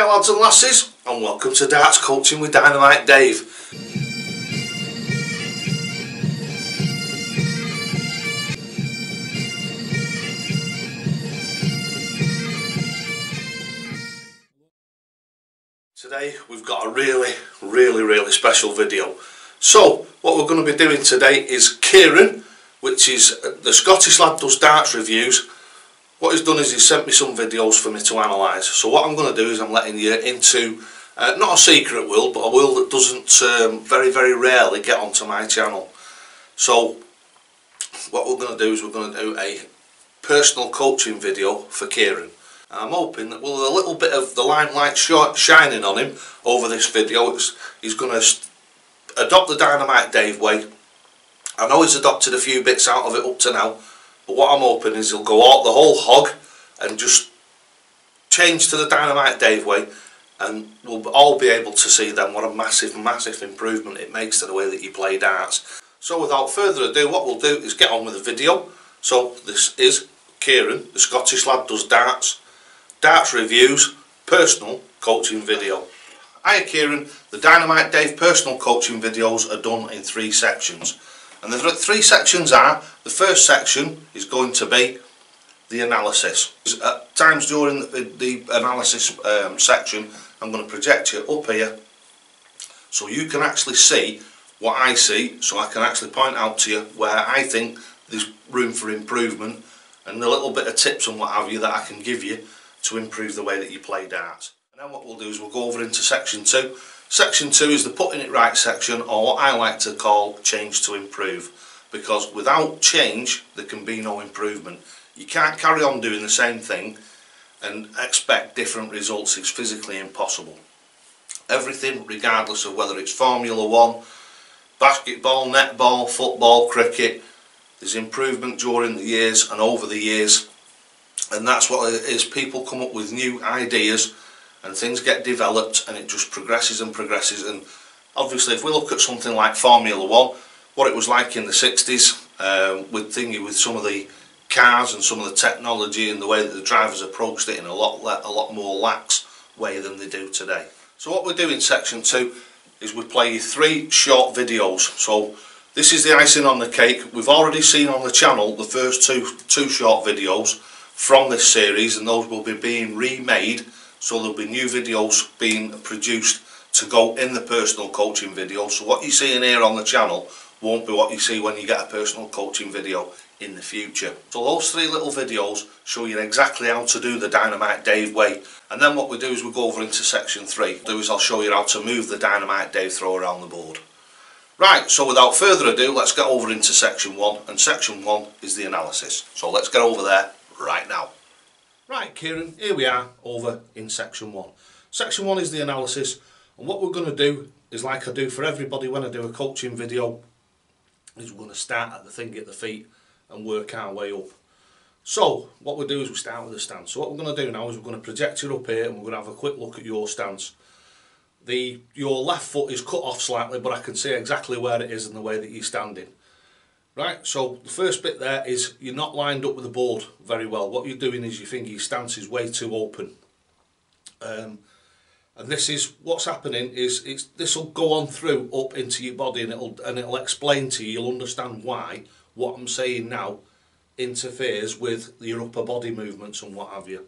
lads and lasses, and welcome to Darts Coaching with Dynamite Dave. Today we've got a really special video. So what we're going to be doing today is Kieran, which is the Scottish lad does darts reviews. What he's done is he's sent me some videos for me to analyse. So what I'm going to do is I'm letting you into not a secret world, but a world that doesn't very rarely get onto my channel. So what we're going to do is we're going to do a personal coaching video for Kieran. And I'm hoping that with a little bit of the limelight shining on him over this video, he's going to adopt the Dynamite Dave way. I know he's adopted a few bits out of it up to now, but what I'm hoping is he'll go out the whole hog and just change to the Dynamite Dave way, and we'll all be able to see then what a massive improvement it makes to the way that you play darts. So without further ado, what we'll do is get on with the video. So this is Kieran, the Scottish lad does darts reviews, personal coaching video. Hiya Kieran, the Dynamite Dave personal coaching videos are done in 3 sections. And the 3 sections are, the first section is going to be the analysis. At times during the analysis section, I'm going to project you up here so you can actually see what I see, so I can actually point out to you where I think there's room for improvement and a little bit of tips and what have you that I can give you to improve the way that you play darts. And then what we'll do is we'll go over into section 2. Section 2 is the putting it right section, or what I like to call change to improve, because without change there can be no improvement. You can't carry on doing the same thing and expect different results. It's physically impossible. Everything, regardless of whether it's Formula 1, basketball, netball, football, cricket, there's improvement during the years and over the years, and that's what it is. People come up with new ideas and things get developed, and it just progresses and progresses. And obviously if we look at something like Formula 1, what it was like in the 60s with some of the cars and some of the technology and the way that the drivers approached it in a lot more lax way than they do today. So what we do in section 2 is we play you 3 short videos. So this is the icing on the cake. We've already seen on the channel the first two short videos from this series, and those will be being remade. So there'll be new videos being produced to go in the personal coaching video. So what you see in here on the channel won't be what you see when you get a personal coaching video in the future. So those 3 little videos show you exactly how to do the Dynamite Dave way. And then what we do is we go over into section 3. I'll show you how to move the Dynamite Dave throw around the board. Right, so without further ado, let's get over into section 1. And section 1 is the analysis. So let's get over there right now. Right Kieran, here we are over in section 1. Section 1 is the analysis, and what we're going to do is, like I do for everybody when I do a coaching video, is we're going to start at the thing at the feet and work our way up. So what we do is we start with the stance. So what we're going to do now is we're going to project you up here and we're going to have a quick look at your stance. Your left foot is cut off slightly, but I can see exactly where it is and the way that you're standing. Right, so the first bit there is you're not lined up with the board very well. What you're doing is you think your stance is way too open. And this is what's happening is this will go on through up into your body, and it'll explain to you. You'll understand why what I'm saying now interferes with your upper body movements and what have you.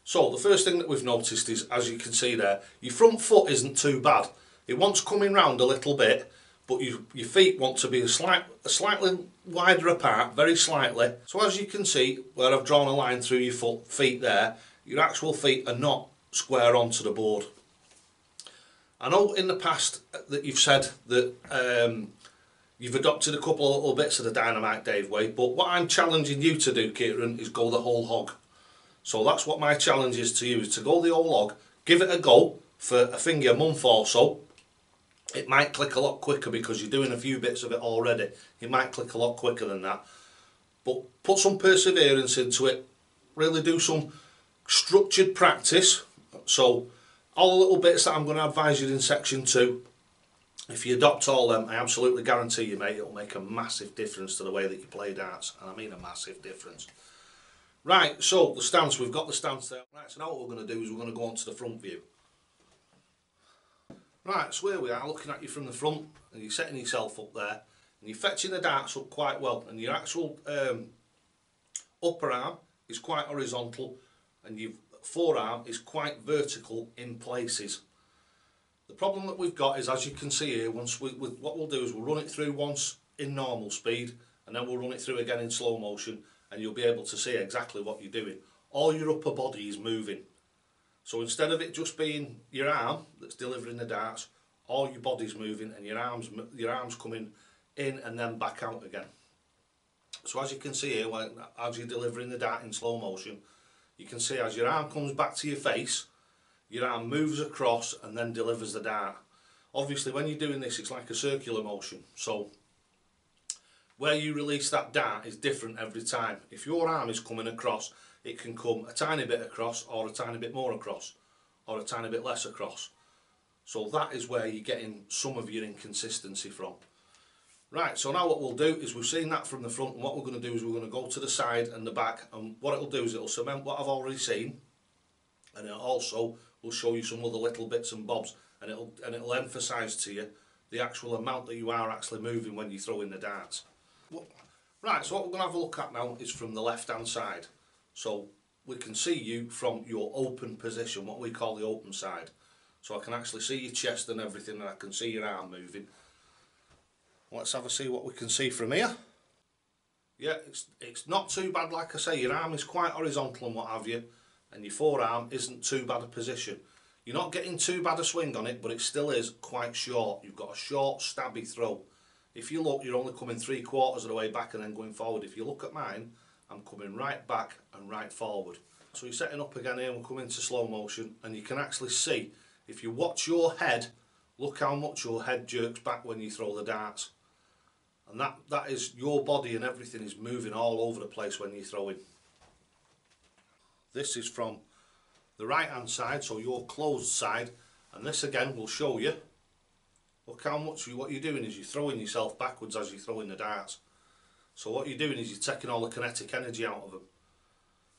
So the first thing that we've noticed is, as you can see there, your front foot isn't too bad. It wants coming round a little bit, but your feet want to be slightly wider apart, very slightly. So as you can see where I've drawn a line through your feet there, your actual feet are not square onto the board. I know in the past that you've said that you've adopted a couple of little bits of the Dynamite Dave way, but what I'm challenging you to do, Kieran, is go the whole hog. So that's what my challenge is to you, is to go the whole hog, give it a go for a month or so. It might click a lot quicker because you're doing a few bits of it already. It might click a lot quicker than that. But put some perseverance into it. Really do some structured practice. So all the little bits that I'm going to advise you in section 2, if you adopt all them, I absolutely guarantee you, mate, it'll make a massive difference to the way that you play darts. And I mean a massive difference. Right, so the stance, we've got the stance there. Right, so now what we're going to do is we're going to go on to the front view. Right, so here we are looking at you from the front, and you're setting yourself up there, and you're fetching the darts up quite well, and your actual upper arm is quite horizontal, and your forearm is quite vertical in places. The problem that we've got is, as you can see here, what we'll do is we'll run it through once in normal speed, and then we'll run it through again in slow motion, and you'll be able to see exactly what you're doing. All your upper body is moving. So instead of it just being your arm that's delivering the darts, all your body's moving, and your arms coming in and then back out again. So as you can see here, as you're delivering the dart in slow motion, you can see as your arm comes back to your face, your arm moves across and then delivers the dart. Obviously when you're doing this, it's like a circular motion, so where you release that dart is different every time. If your arm is coming across, it can come a tiny bit across, or a tiny bit more across, or a tiny bit less across. So that is where you're getting some of your inconsistency from. Right, so now what we'll do is, we've seen that from the front, and what we're going to do is we're going to go to the side and the back, and what it'll do is it'll cement what I've already seen, and it also will show you some other little bits and bobs, and it'll emphasise to you the actual amount that you are actually moving when you throw in the darts. Right, so what we're going to have a look at now is from the left hand side. So we can see you from your open position, what we call the open side. So I can actually see your chest and everything, and I can see your arm moving. Let's have a see what we can see from here. Yeah, it's not too bad. Like I say, your arm is quite horizontal and what have you, and your forearm isn't too bad a position. You're not getting too bad a swing on it, but it still is quite short. You've got a short, stabby throw. If you look, you're only coming 3/4 of the way back and then going forward. If you look at mine, I'm coming right back and right forward. So you're setting up again here, we'll come into slow motion, and you can actually see, if you watch your head, look how much your head jerks back when you throw the darts. And that is, your body and everything is moving all over the place when you're throwing. This is from the right hand side, so your closed side, and this again will show you, look how much what you're doing is you're throwing yourself backwards as you're throwing the darts. So what you're doing is you're taking all the kinetic energy out of them.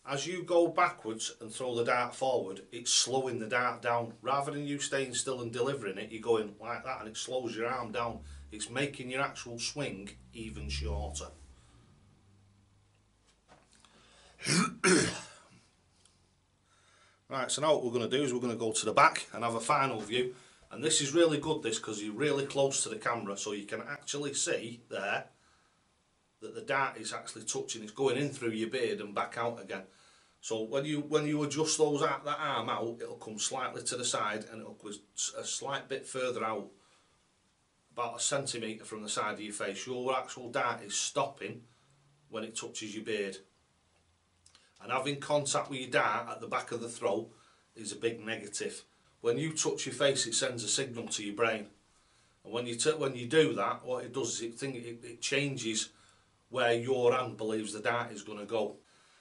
As you go backwards and throw the dart forward, it's slowing the dart down. Rather than you staying still and delivering it, you're going like that, and it slows your arm down. It's making your actual swing even shorter. Right, so now what we're going to do is we're going to go to the back and have a final view. And this is really good, this, because you're really close to the camera, so you can actually see there that the dart is actually touching, it's going in through your beard and back out again. So when you adjust that arm out, it'll come slightly to the side, and it'll go a slight bit further out, about 1 centimetre from the side of your face. Your actual dart is stopping when it touches your beard. And having contact with your dart at the back of the throw is a big negative. When you touch your face, it sends a signal to your brain. And when you do that, what it does is it changes where your hand believes the dart is going to go.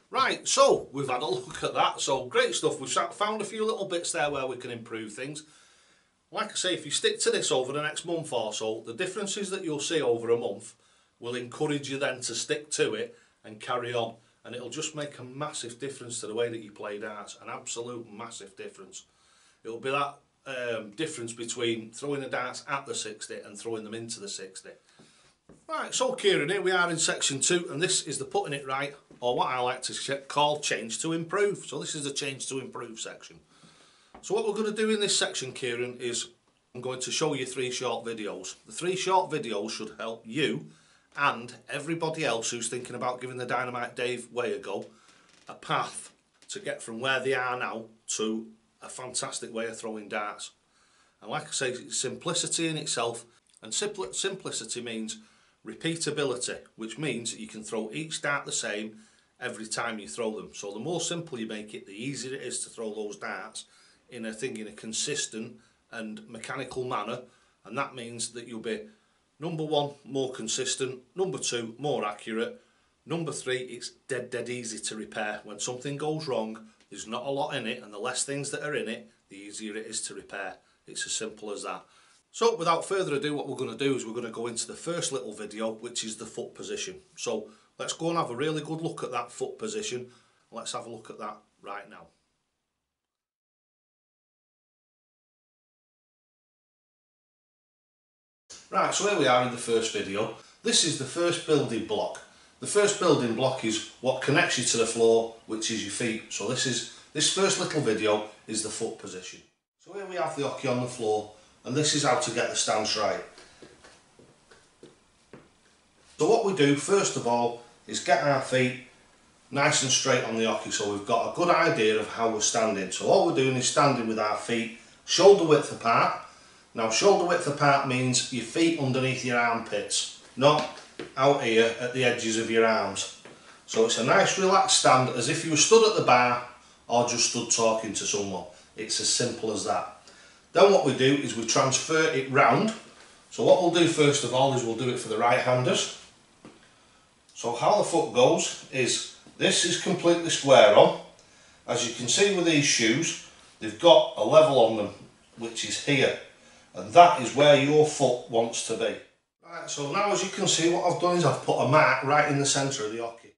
Right, so we've had a look at that. So great stuff. We've found a few little bits there where we can improve things. Like I say, if you stick to this over the next month or so, the differences that you'll see over a month will encourage you then to stick to it and carry on. And it'll just make a massive difference to the way that you play darts. An absolute massive difference. It'll be that difference between throwing the darts at the 60 and throwing them into the 60. Right, so Kieran, here we are in section 2, and this is the putting it right, or what I like to call change to improve. So this is the change to improve section. So what we're going to do in this section, Kieran, is I'm going to show you 3 short videos. The 3 short videos should help you and everybody else who's thinking about giving the Dynamite Dave way a go, a path to get from where they are now to a fantastic way of throwing darts. And like I say, it's simplicity in itself, and simplicity means repeatability, which means that you can throw each dart the same every time you throw them. So the more simple you make it, the easier it is to throw those darts in a consistent and mechanical manner, and that means that you'll be, number 1, more consistent, number 2, more accurate, number 3, it's dead easy to repair. When something goes wrong, there's not a lot in it, and the less things that are in it, the easier it is to repair. It's as simple as that. So without further ado, what we're going to do is we're going to go into the first little video, which is the foot position. So let's go and have a really good look at that foot position, Let's have a look at that right now. Right, so here we are in the first video. This is the first building block. The first building block is what connects you to the floor, which is your feet. So this first little video is the foot position. So here we have the hockey on the floor, and this is how to get the stance right. So what we do first of all is get our feet nice and straight on the hockey, so we've got a good idea of how we're standing. So all we're doing is standing with our feet shoulder width apart. Now shoulder width apart means your feet underneath your armpits, not out here at the edges of your arms. So it's a nice relaxed stand, as if you were stood at the bar or just stood talking to someone. It's as simple as that. Then what we do is we transfer it round. So what we'll do first of all is we'll do it for the right-handers. So how the foot goes is, this is completely square on. As you can see with these shoes, they've got a level on them, which is here. And that is where your foot wants to be. Right, so now as you can see, what I've done is I've put a mark right in the centre of the hockey.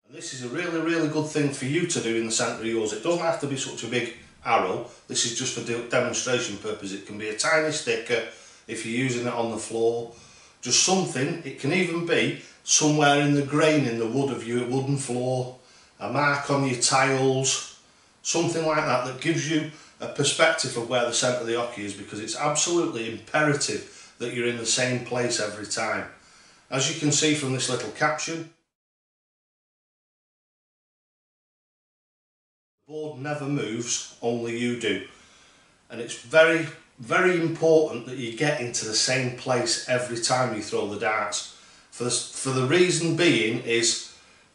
And this is a really good thing for you to do in the centre of yours. It doesn't have to be such a big arrow. This is just for demonstration purpose. It can be a tiny sticker if you're using it on the floor. Just something, it can even be somewhere in the grain in the wood of your wooden floor. A mark on your tiles, something like that gives you a perspective of where the centre of the hockey is, because it's absolutely imperative that you're in the same place every time. As you can see from this little caption, the board never moves, only you do. And it's very important that you get into the same place every time you throw the darts. For the reason being is,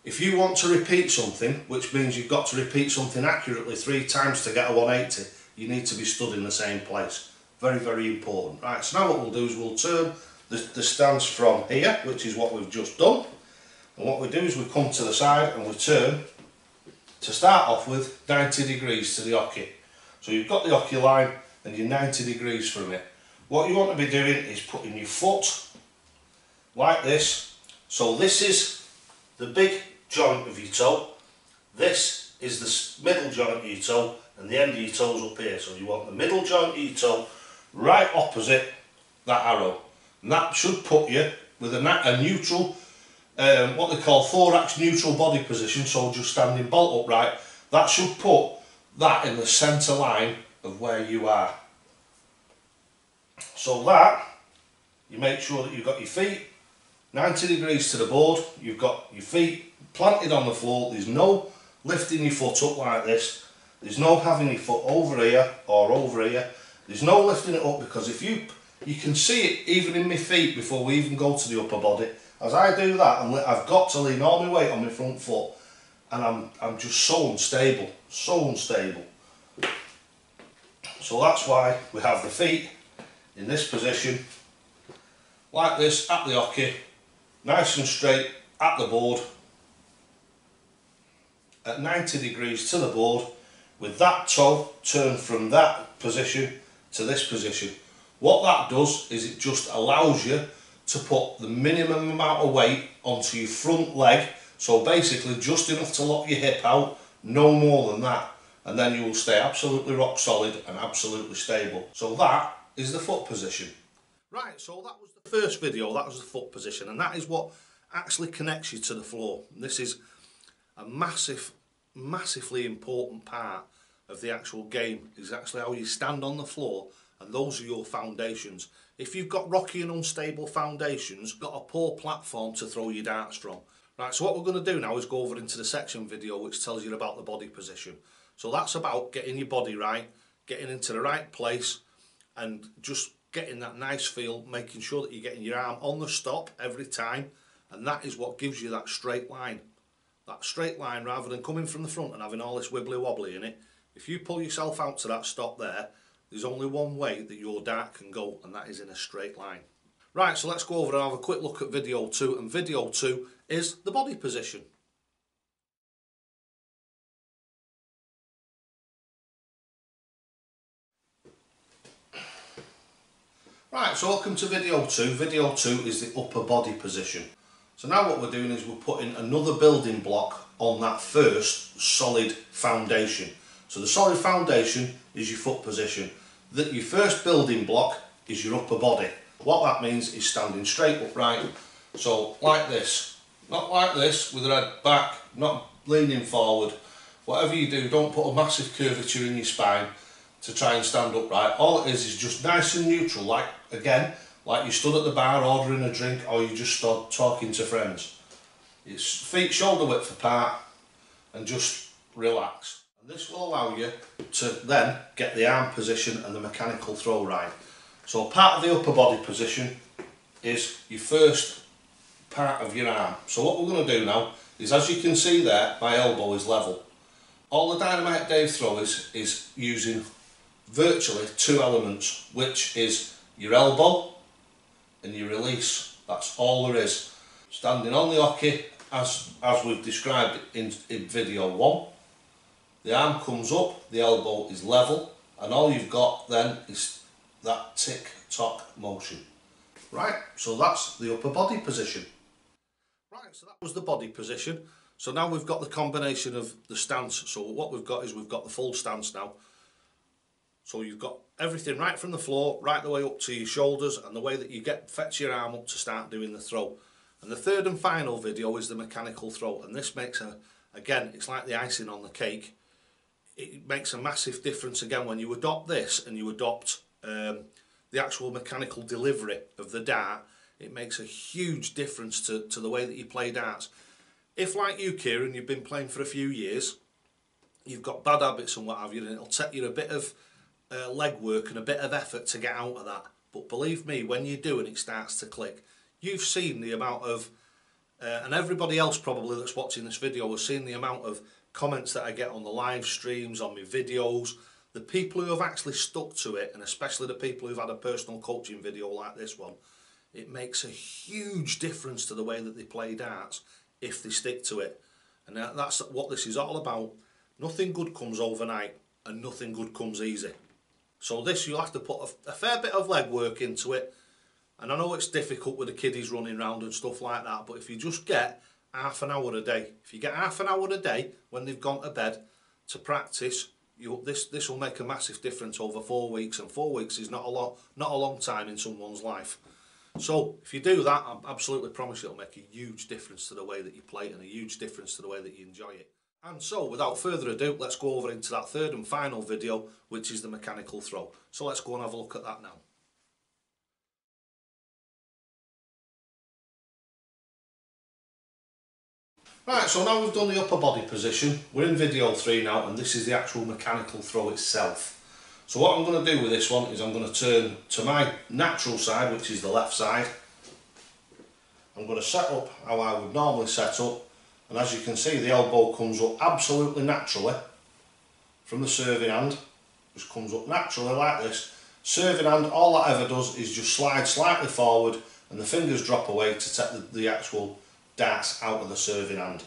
if you want to repeat something, which means you've got to repeat something accurately 3 times to get a 180, you need to be stood in the same place. Very important. Right, so now what we'll do is we'll turn the stance from here, which is what we've just done. And what we do is we come to the side and we turn, to start off with, 90 degrees to the hockey. So you've got the hockey line and you're 90 degrees from it. What you want to be doing is putting your foot like this. So this is the big joint of your toe, this is the middle joint of your toe, and the end of your toes up here. So you want the middle joint of your toe right opposite that arrow, and that should put you with a neutral, what they call thorax neutral body position, so just standing bolt upright. That should put that in the centre line of where you are. So that, you make sure that you've got your feet 90 degrees to the board, you've got your feet planted on the floor, there's no lifting your foot up like this, there's no having your foot over here or over here, there's no lifting it up, because if you can see it even in my feet before we even go to the upper body. As I do that, I've got to lean all my weight on my front foot, and I'm just so unstable. So that's why we have the feet in this position, like this, at the hockey, nice and straight at the board, at 90 degrees to the board, with that toe turned from that position to this position. What that does is it just allows you to put the minimum amount of weight onto your front leg, so basically just enough to lock your hip out, no more than that, and then you will stay absolutely rock solid and absolutely stable. So that is the foot position. Right, so that was the first video, that was the foot position, and that is what actually connects you to the floor. This is a massively important part of the actual game, is actually how you stand on the floor, and those are your foundations. If you've got rocky and unstable foundations, you've got a poor platform to throw your darts from. Right, so what we're going to do now is go over into the section video which tells you about the body position. So that's about getting your body right, getting into the right place, and just getting that nice feel, making sure that you're getting your arm on the stop every time, and that is what gives you that straight line. That straight line, rather than coming from the front and having all this wibbly wobbly in it. If you pull yourself out to that stop there, there's only one way that your dart can go, and that is in a straight line. Right, so let's go over and have a quick look at video 2, and video 2 is the body position. Right, so welcome to video 2. Video 2 is the upper body position. So now what we're doing is we're putting another building block on that first solid foundation. So the solid foundation is your foot position. Your first building block is your upper body. What that means is standing straight upright. So like this, not like this with your head back, not leaning forward. Whatever you do, don't put a massive curvature in your spine to try and stand upright. All it is just nice and neutral, like again, like you stood at the bar ordering a drink or you just stood talking to friends. It's feet shoulder width apart and just relax. And this will allow you to then get the arm position and the mechanical throw right. So part of the upper body position is your first part of your arm. So what we're going to do now is, as you can see there, my elbow is level. All the Dynamite Dave throw is using virtually two elements, which is your elbow and your release. That's all there is. Standing on the hockey, as we've described in video 1, the arm comes up, the elbow is level, and all you've got then is that tick-tock motion. Right, so that's the upper body position. Right, so that was the body position. So now we've got the combination of the stance. So what we've got is we've got the full stance now. So you've got everything right from the floor, right the way up to your shoulders, and the way that you fetch your arm up to start doing the throw. And the third and final video is the mechanical throw. And this makes again, it's like the icing on the cake. It makes a massive difference again when you adopt this and you adopt the actual mechanical delivery of the dart. It makes a huge difference to the way that you play darts. If, like you, Kieran, you've been playing for a few years, you've got bad habits and what have you, and it'll take you a bit of leg work and a bit of effort to get out of that. But believe me, when you do and it starts to click, you've seen the amount of, and everybody else probably that's watching this video has seen the amount of comments that I get on the live streams, on my videos, the people who have actually stuck to it, and especially the people who've had a personal coaching video like this one. It makes a huge difference to the way that they play darts if they stick to it. And that's what this is all about. Nothing good comes overnight and nothing good comes easy. So this, you'll have to put a fair bit of leg work into it. And I know it's difficult with the kiddies running around and stuff like that, but if you just get half an hour a day, if you get half an hour a day when they've gone to bed to practice, this will make a massive difference over 4 weeks, and 4 weeks is not a long time in someone's life. So if you do that, I absolutely promise you it'll make a huge difference to the way that you play and a huge difference to the way that you enjoy it. And so without further ado, let's go over into that third and final video, which is the mechanical throw. So let's go and have a look at that now. Right, so now we've done the upper body position, we're in video 3 now, and this is the actual mechanical throw itself. So what I'm going to do with this one is I'm going to turn to my natural side, which is the left side. I'm going to set up how I would normally set up, and as you can see, the elbow comes up absolutely naturally from the serving hand. Just comes up naturally like this. Serving hand, all that ever does is just slide slightly forward and the fingers drop away to take the actual darts out of the serving hand.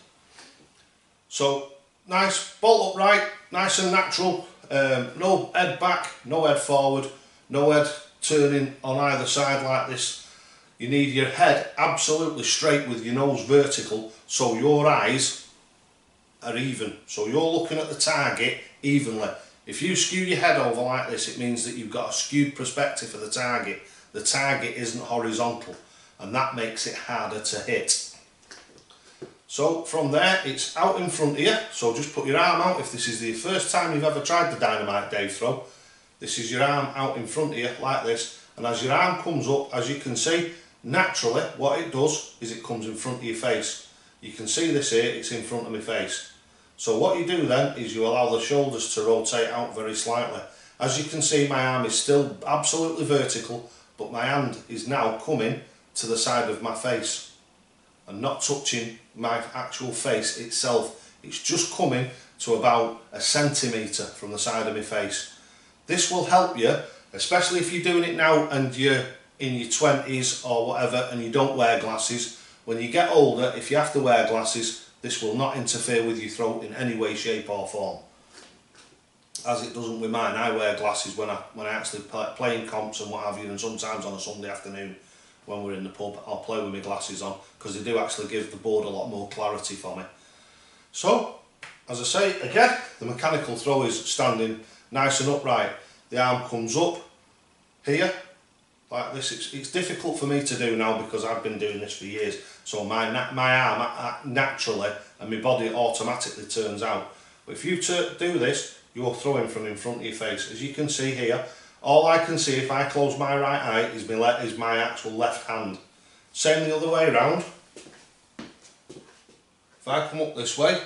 So nice, bolt upright, nice and natural. No head back, no head forward, no head turning on either side like this. You need your head absolutely straight with your nose vertical, so your eyes are even. So you're looking at the target evenly. If you skew your head over like this, it means that you've got a skewed perspective for the target. The target isn't horizontal, and that makes it harder to hit. So from there, it's out in front of you, so just put your arm out. If this is the first time you've ever tried the Dynamite Dave throw, this is your arm out in front of you like this, and as your arm comes up, as you can see, naturally what it does is it comes in front of your face. You can see this here, it's in front of my face. So what you do then is you allow the shoulders to rotate out very slightly. As you can see, my arm is still absolutely vertical, but my hand is now coming to the side of my face and not touching my actual face itself. It's just coming to about a centimetre from the side of my face. This will help you, especially if you're doing it now and you're in your 20s or whatever and you don't wear glasses. When you get older, if you have to wear glasses, this will not interfere with your throat in any way, shape or form. as it doesn't with mine. I wear glasses when I actually play in comps and what have you, and sometimes on a Sunday afternoon when we're in the pub I'll play with my glasses on, because they do actually give the board a lot more clarity for me. So, as I say again, the mechanical throw is standing nice and upright. The arm comes up here like this. It's difficult for me to do now because I've been doing this for years, so my arm naturally and my body automatically turns out. But if you do this, you're throwing from in front of your face. As you can see here, all I can see if I close my right eye is my actual left hand. Same the other way around. If I come up this way,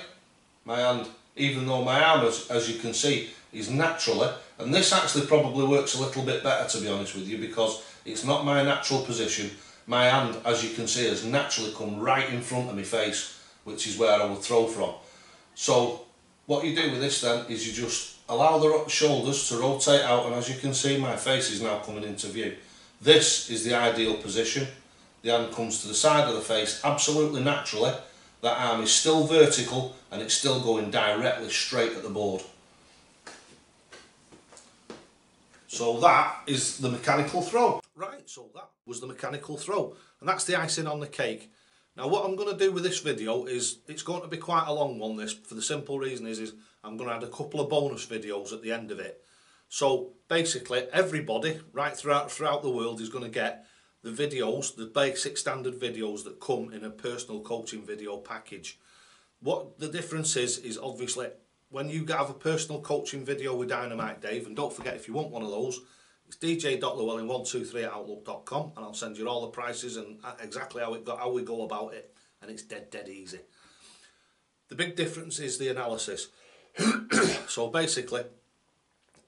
my hand, even though my arm, as you can see, is naturally, and this actually probably works a little bit better, to be honest with you, because it's not my natural position. My hand, as you can see, has naturally come right in front of my face, which is where I would throw from. So what you do with this then is you just allow the shoulders to rotate out, and as you can see, my face is now coming into view. This is the ideal position. The hand comes to the side of the face absolutely naturally. That arm is still vertical and it's still going directly straight at the board. So that is the mechanical throw. Right, so that was the mechanical throw, and that's the icing on the cake. Now what I'm going to do with this video is, it's going to be quite a long one, this, for the simple reason is I'm going to add a couple of bonus videos at the end of it. So basically everybody right throughout the world is going to get the videos, the basic standard videos that come in a personal coaching video package. What the difference is obviously when you have a personal coaching video with Dynamite Dave, and don't forget, if you want one of those, it's dj.llewellyn123@outlook.com, and I'll send you all the prices and exactly how we go about it, and it's dead easy. The big difference is the analysis. So basically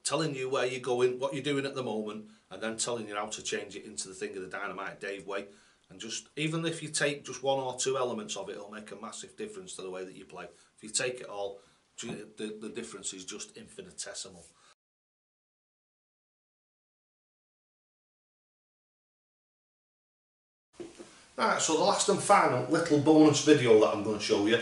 telling you where you're going, what you're doing at the moment, and then telling you how to change it into the thing of the Dynamite Dave way. And just, even if you take just one or two elements of it, it'll make a massive difference to the way that you play. If you take it all, the difference is just infinitesimal. Right, so the last and final little bonus video that I'm going to show you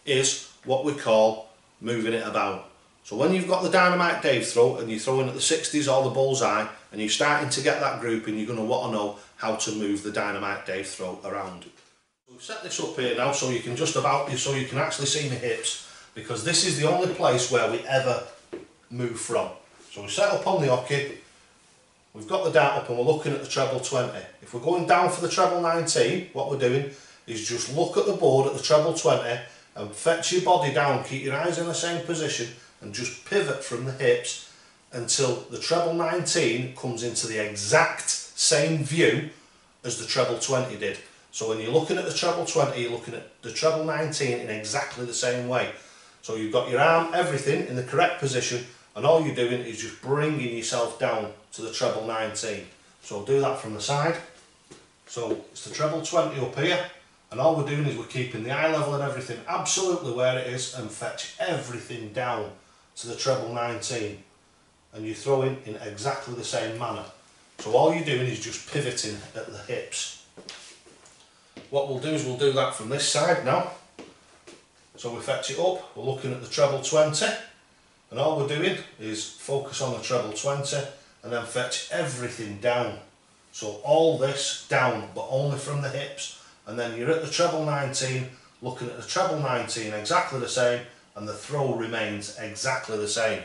is what we call moving it about. So when you've got the Dynamite Dave throw and you're throwing at the 60s or the bullseye and you're starting to get that grouping, you're going to want to know how to move the Dynamite Dave throw around. We've set this up here now so you can so you can actually see my hips, because this is the only place where we ever move from. So we set up on the hockey, we've got the dart up and we're looking at the treble 20. If we're going down for the treble 19, what we're doing is just look at the board at the treble 20 and fetch your body down, keep your eyes in the same position and just pivot from the hips until the treble 19 comes into the exact same view as the treble 20 did. So when you're looking at the treble 20, you're looking at the treble 19 in exactly the same way. So you've got your arm, everything in the correct position, and all you're doing is just bringing yourself down to the treble 19. So I'll do that from the side. So it's the treble 20 up here, and all we're doing is we're keeping the eye level and everything absolutely where it is and fetch everything down to the treble 19. And you're throwing in exactly the same manner. So all you're doing is just pivoting at the hips. What we'll do is we'll do that from this side now. So we fetch it up, we're looking at the treble 20, and all we're doing is focus on the treble 20 and then fetch everything down. So all this down, but only from the hips, and then you're at the treble 19, looking at the treble 19 exactly the same, and the throw remains exactly the same.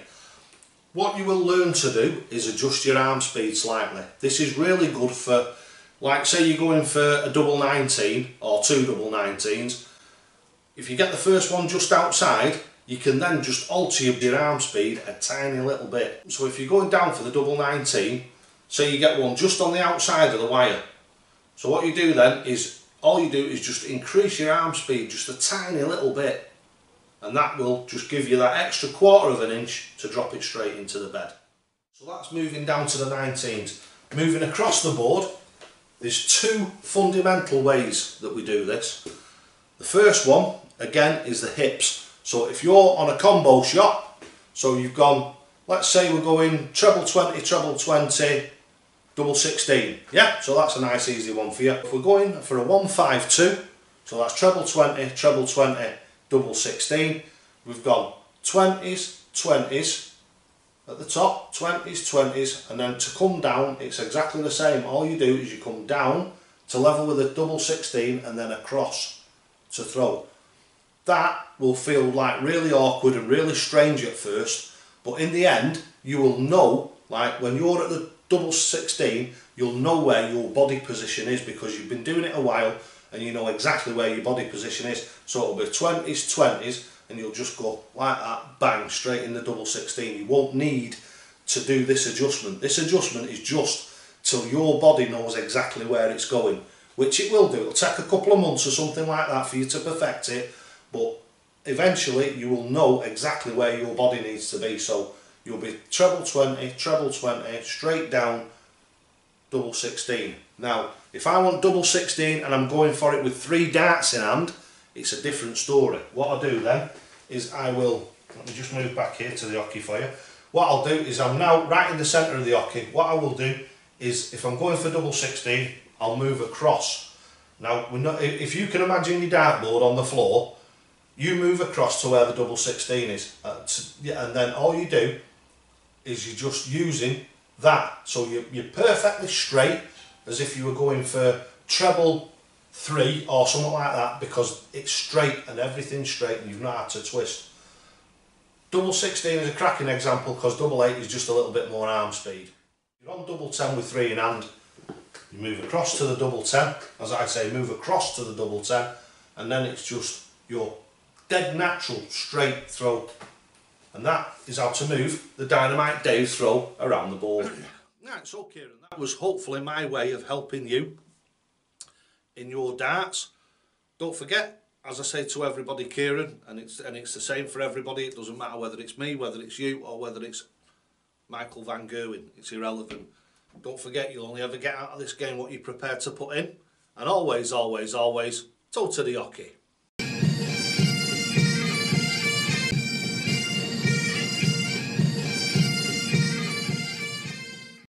What you will learn to do is adjust your arm speed slightly. This is really good for, like say you're going for a double 19 or two double 19s. If you get the first one just outside, you can then just alter your arm speed a tiny little bit. So if you're going down for the double 19, say you get one just on the outside of the wire. So what you do then is, all you do is just increase your arm speed just a tiny little bit, and that will just give you that extra 1/4 of an inch to drop it straight into the bed. So that's moving down to the 19s. Moving across the board, there's two fundamental ways that we do this. The first one, again, is the hips. So if you're on a combo shot, so you've gone, let's say we're going treble 20, double 16, yeah? So that's a nice easy one for you. If we're going for a 1-5-2, so that's treble 20, double 16, we've gone 20s, at the top, 20s, 20s, and then to come down, it's exactly the same. All you do is you come down to level with a double 16 and then across to throw. That will feel like really awkward and really strange at first, but in the end, you will know, like when you're at the double 16, you'll know where your body position is because you've been doing it a while and you know exactly where your body position is. So it'll be 20s, 20s, and you'll just go like that, bang, straight in the double 16. You won't need to do this adjustment. This adjustment is just till your body knows exactly where it's going, which it will do. It'll take a couple of months or something like that for you to perfect it, but eventually you will know exactly where your body needs to be. So you'll be treble 20, straight down, double 16. Now, if I want double 16 and I'm going for it with 3 darts in hand, it's a different story. What I'll do then is let me just move back here to the hockey for you. What I'll do is I'm now right in the centre of the hockey. What I will do is, if I'm going for double 16, I'll move across. Now, if you can imagine your dartboard on the floor, you move across to where the double 16 is. And then all you do is you're just using that. So you're perfectly straight, as if you were going for treble 3 or something like that, because it's straight and everything's straight and you've not had to twist. Double 16 is a cracking example because double 8 is just a little bit more arm speed. You're on double 10 with 3 in hand, you move across to the double 10, as I say, move across to the double 10, and then it's just your dead natural straight throw. And that is how to move the Dynamite Dave throw around the board. Right, so Kieran, that was hopefully my way of helping you in your darts. Don't forget, as I say to everybody, Kieran, and it's the same for everybody, it doesn't matter whether it's me, whether it's you, or whether it's Michael Van Gerwen, it's irrelevant. Don't forget, you'll only ever get out of this game what you're prepared to put in. And always, always, always, toe to the hockey.